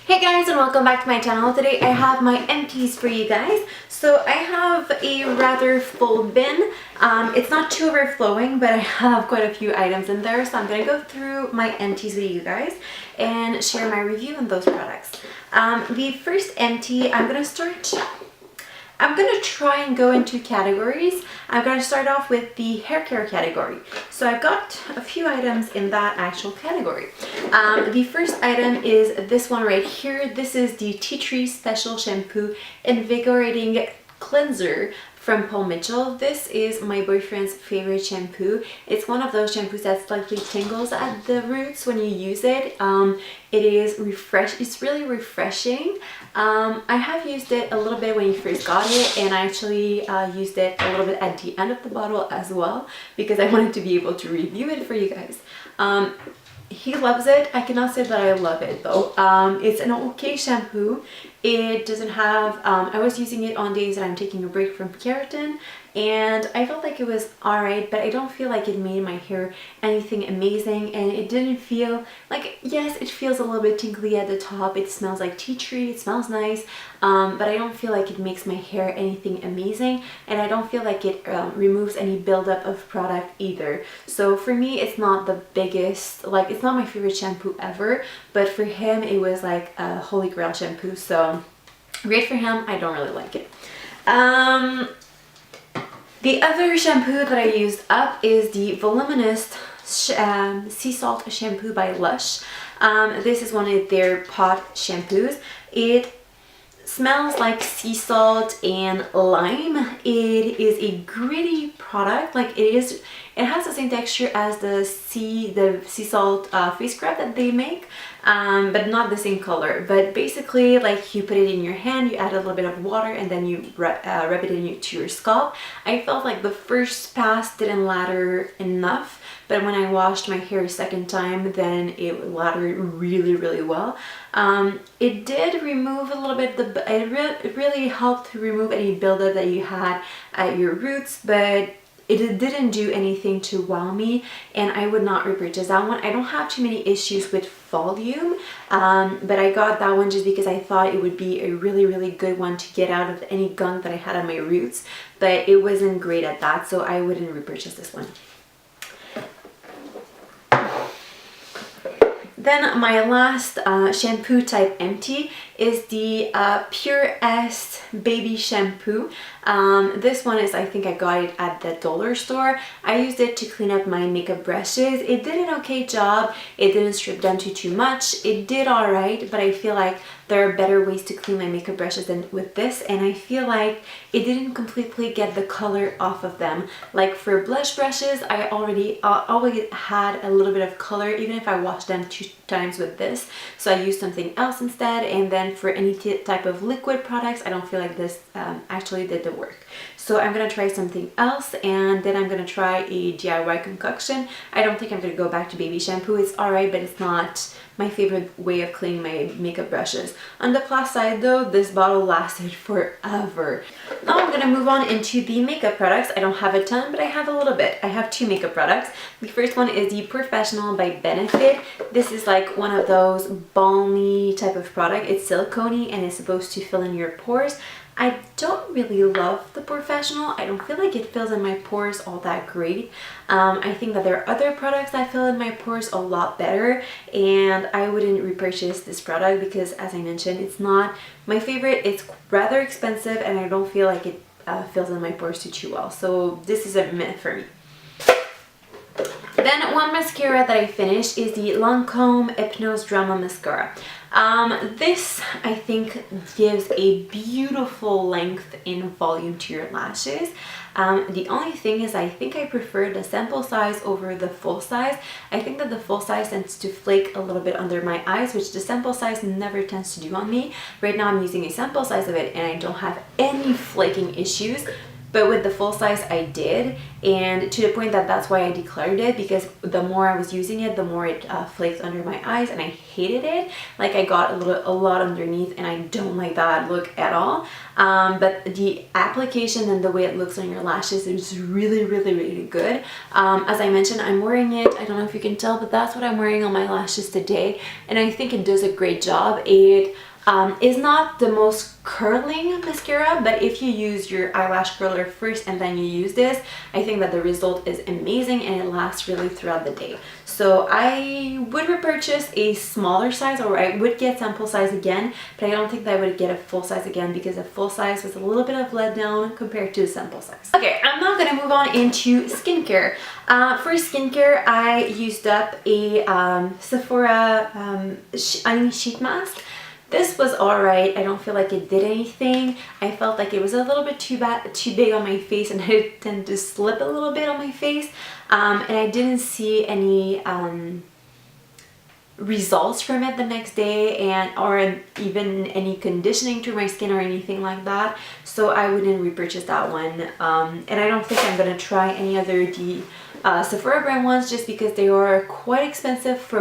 Hey guys, and welcome back to my channel. Today I have my empties for you guys. So I have a rather full bin. It's not too overflowing, but I have quite a few items in there. So I'm going to go through my empties with you guys and share my review on those products. The first empty, I'm going to try and go into categories. I'm going to start off with the hair care category. So I've got a few items in that actual category. The first item is this one right here. This is the Tea Tree Special Shampoo Invigorating Cleanser from Mitchel. This is my boyfriend's favorite shampoo. It's one of those shampoos that slightly tingles at the roots when you use it. It's really refreshing. I have used it a little bit when you first got it, and I actually used it a little bit at the end of the bottle as well because I wanted to be able to review it for you guys. He loves it. I cannot say that I love it though. It's an okay shampoo. It doesn't have, I was using it on days that I'm taking a break from keratin, and I felt like it was alright, but I don't feel like it made my hair anything amazing, and it didn't feel like, yes, it feels a little bit tingly at the top. It smells like tea tree. It smells nice, but I don't feel like it makes my hair anything amazing, and I don't feel like it removes any buildup of product either. So for me, it's not the biggest, like, it's not my favorite shampoo ever, but for him, it was like a holy grail shampoo. So great for him. I don't really like it. The other shampoo that I used up is the Voluminous Sea Salt Shampoo by Lush. This is one of their pot shampoos. It smells like sea salt and lime. It is a gritty product. Like it has the same texture as the sea salt face scrub that they make, but not the same color. But basically, like, you put it in your hand, you add a little bit of water, and then you rub it into your scalp. I felt like the first pass didn't lather enough, but when I washed my hair a second time, then it lathered really well. It did remove a little bit, it really helped to remove any buildup that you had at your roots, but it didn't do anything to wow me, and I would not repurchase that one. I don't have too many issues with volume, but I got that one just because I thought it would be a really good one to get out of any gunk that I had on my roots, but it wasn't great at that, so I wouldn't repurchase this one. Then my last shampoo type empty is the Puress baby shampoo. This one is, I think I got it at the dollar store. I used it to clean up my makeup brushes. It did an okay job. It didn't strip them too much. It did alright, but I feel like there are better ways to clean my makeup brushes than with this, and I feel like it didn't completely get the color off of them. Like for blush brushes, I always had a little bit of color even if I washed them 2 times with this, so I used something else instead. And then for any type of liquid products, I don't feel like this actually did the work. So I'm gonna try something else, and then I'm gonna try a DIY concoction. I don't think I'm gonna go back to baby shampoo. It's alright, but it's not my favorite way of cleaning my makeup brushes. On the plus side though, this bottle lasted forever. Now I'm gonna move on into the makeup products. I don't have a ton, but I have a little bit. I have 2 makeup products. The first one is the Porefessional by Benefit. This is like one of those balmy type of product. It's silicone and it's supposed to fill in your pores. I don't really love the Porefessional. I don't feel like it fills in my pores all that great. I think that there are other products that fill in my pores a lot better, and I wouldn't repurchase this product because, as I mentioned, it's not my favorite. It's rather expensive, and I don't feel like it fills in my pores too well. So this is a myth for me. Then one mascara that I finished is the Lancôme Hypnose Drama Mascara. This, I think, gives a beautiful length and volume to your lashes. The only thing is, I think I prefer the sample size over the full size. I think that the full size tends to flake a little bit under my eyes, which the sample size never tends to do on me. Right now I'm using a sample size of it, and I don't have any flaking issues. but with the full size I did, and to the point that that's why I decluttered it, because the more I was using it, the more it flaked under my eyes, and I hated it. Like I got a lot underneath, and I don't like that look at all. But the application and the way it looks on your lashes is really, really, really good. As I mentioned, I'm wearing it, I don't know if you can tell, but that's what I'm wearing on my lashes today, and I think it does a great job. It is not the most curling mascara, but if you use your eyelash curler first and then you use this, I think that the result is amazing and it lasts really throughout the day. So I would repurchase a smaller size, or I would get sample size again, but I don't think that I would get a full size again, because a full size was a little bit of letdown compared to a sample size. Okay, I'm now gonna move on into skincare. For skincare, I used up a Sephora Honey sheet mask. This was alright. I don't feel like it did anything. I felt like it was a little bit too big on my face, and I tend to slip a little bit on my face. And I didn't see any results from it the next day, or even any conditioning to my skin or anything like that. So I wouldn't repurchase that one. And I don't think I'm gonna try any other Sephora brand ones, just because they are quite expensive for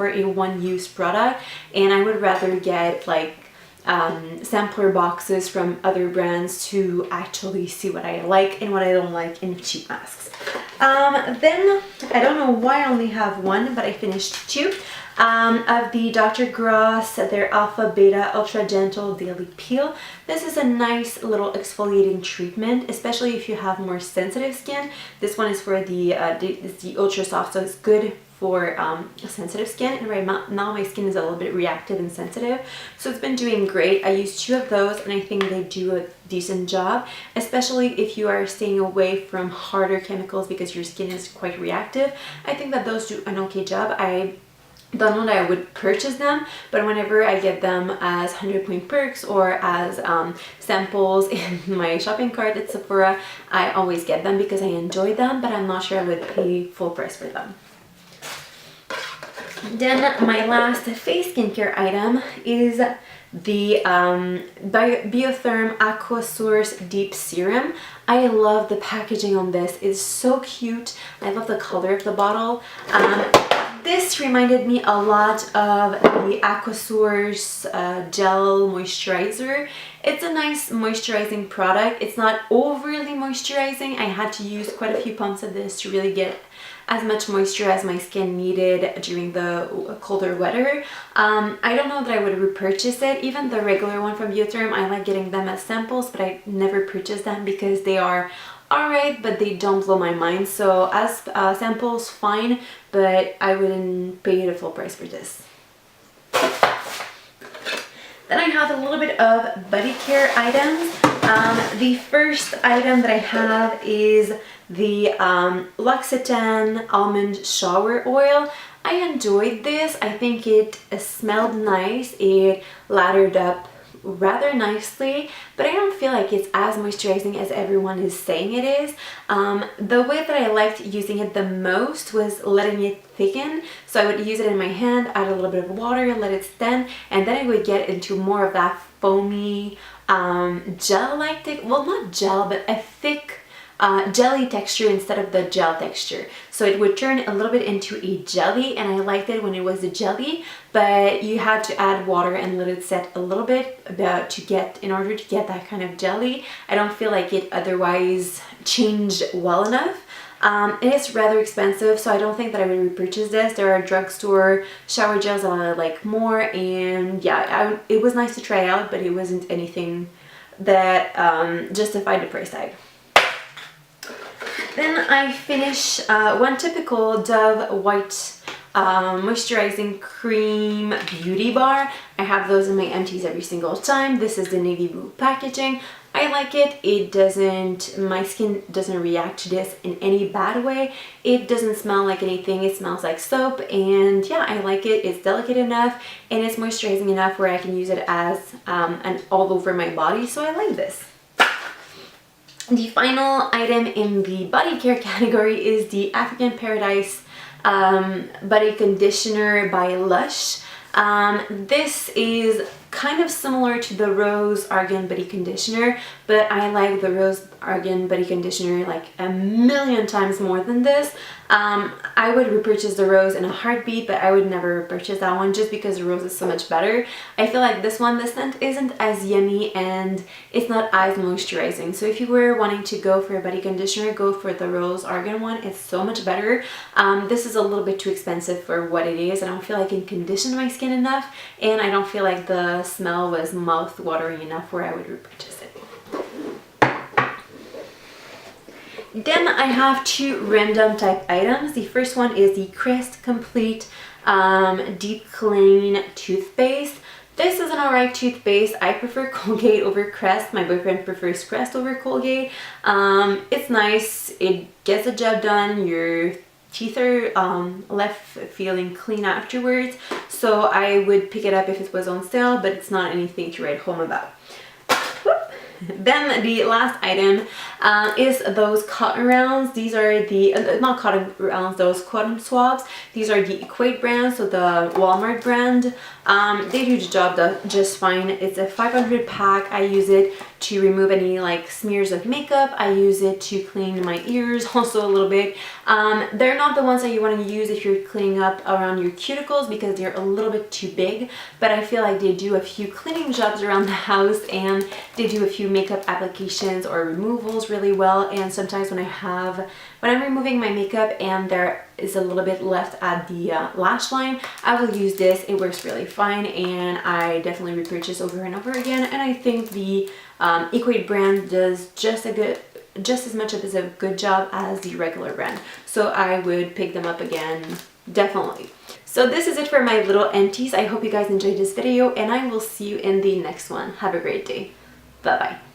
a one-use product, and I would rather get like sampler boxes from other brands to actually see what I like and what I don't like in cheap masks. Then I don't know why I only have one, but I finished two of the Dr. Gross, their Alpha Beta Ultra Gentle Daily Peel. This is a nice little exfoliating treatment, especially if you have more sensitive skin. This one is for the ultra soft, so it's good for sensitive skin, and right now my skin is a little bit reactive and sensitive, so it's been doing great. I used two of those, and I think they do a decent job, especially if you are staying away from harder chemicals because your skin is quite reactive. I think that those do an okay job. I don't know that I would purchase them, but whenever I get them as 100-point perks or as samples in my shopping cart at Sephora, I always get them because I enjoy them, but I'm not sure I would pay full price for them. Then my last face skincare item is the Biotherm aquasource deep serum. I love the packaging on this. It's so cute. I love the color of the bottle. This reminded me a lot of the aquasource gel moisturizer. It's a nice moisturizing product. It's not overly moisturizing. I had to use quite a few pumps of this to really get as much moisture as my skin needed during the colder weather. I don't know that I would repurchase it. Even the regular one from Biotherm, I like getting them as samples, but I never purchase them because they are alright, but they don't blow my mind. So as samples, fine, but I wouldn't pay the full price for this. Then I have a little bit of body care items. The first item that I have is the L'Occitane Almond Shower Oil. I enjoyed this. I think it smelled nice. It lathered up rather nicely, but I don't feel like it's as moisturizing as everyone is saying it is. The way that I liked using it the most was letting it thicken. So I would use it in my hand, add a little bit of water, let it stand, and then I would get into more of that foamy gel-like, well, not gel, but a thick jelly texture instead of the gel texture. So it would turn a little bit into a jelly, and I liked it when it was a jelly, but you had to add water and let it set a little bit in order to get that kind of jelly. I don't feel like it otherwise changed well enough. It is rather expensive, so I don't think that I would repurchase this. There are drugstore shower gels that I like more, and yeah, it was nice to try out, but it wasn't anything that justified the price tag. Then I finish one typical Dove White moisturizing cream beauty bar. I have those in my empties every single time. This is the navy blue packaging. I like it. My skin doesn't react to this in any bad way. It doesn't smell like anything. It smells like soap, and yeah, I like it. It's delicate enough and it's moisturizing enough where I can use it as an all over my body, so I like this. The final item in the body care category is the African Paradise Body Conditioner by Lush. This is kind of similar to the Rose Argan Body Conditioner, but I like the Rose Argan Body Conditioner like a million times more than this. I would repurchase the Rose in a heartbeat, but I would never repurchase that one just because the Rose is so much better. I feel like this one, the scent isn't as yummy and it's not as moisturizing. So if you were wanting to go for a body conditioner, go for the Rose Argan one. It's so much better. This is a little bit too expensive for what it is. I don't feel like it conditioned my skin enough, and I don't feel like the smell was mouth-watering enough where I would repurchase it. Then I have two random type items. The first one is the Crest Complete Deep Clean Toothpaste. This is an alright toothpaste. I prefer Colgate over Crest. My boyfriend prefers Crest over Colgate. It's nice. It gets the job done. Your teeth are left feeling clean afterwards. So I would pick it up if it was on sale, but it's not anything to write home about. Then the last item is those cotton rounds. These are the, not cotton rounds, those cotton swabs. These are the Equate brand, so the Walmart brand. They do the job just fine. It's a 500 pack. I use it to remove any like smears of makeup. I use it to clean my ears also a little bit. They're not the ones that you want to use if you're cleaning up around your cuticles because they're a little bit too big, but I feel like they do a few cleaning jobs around the house and they do a few makeup applications or removals really well. And sometimes when I'm removing my makeup and there is a little bit left at the lash line, I will use this. It works really fine and I definitely repurchase over and over again. And I think the Equate brand does just as much of a good job as the regular brand. So I would pick them up again, definitely. So this is it for my little empties. I hope you guys enjoyed this video and I will see you in the next one. Have a great day. Bye bye.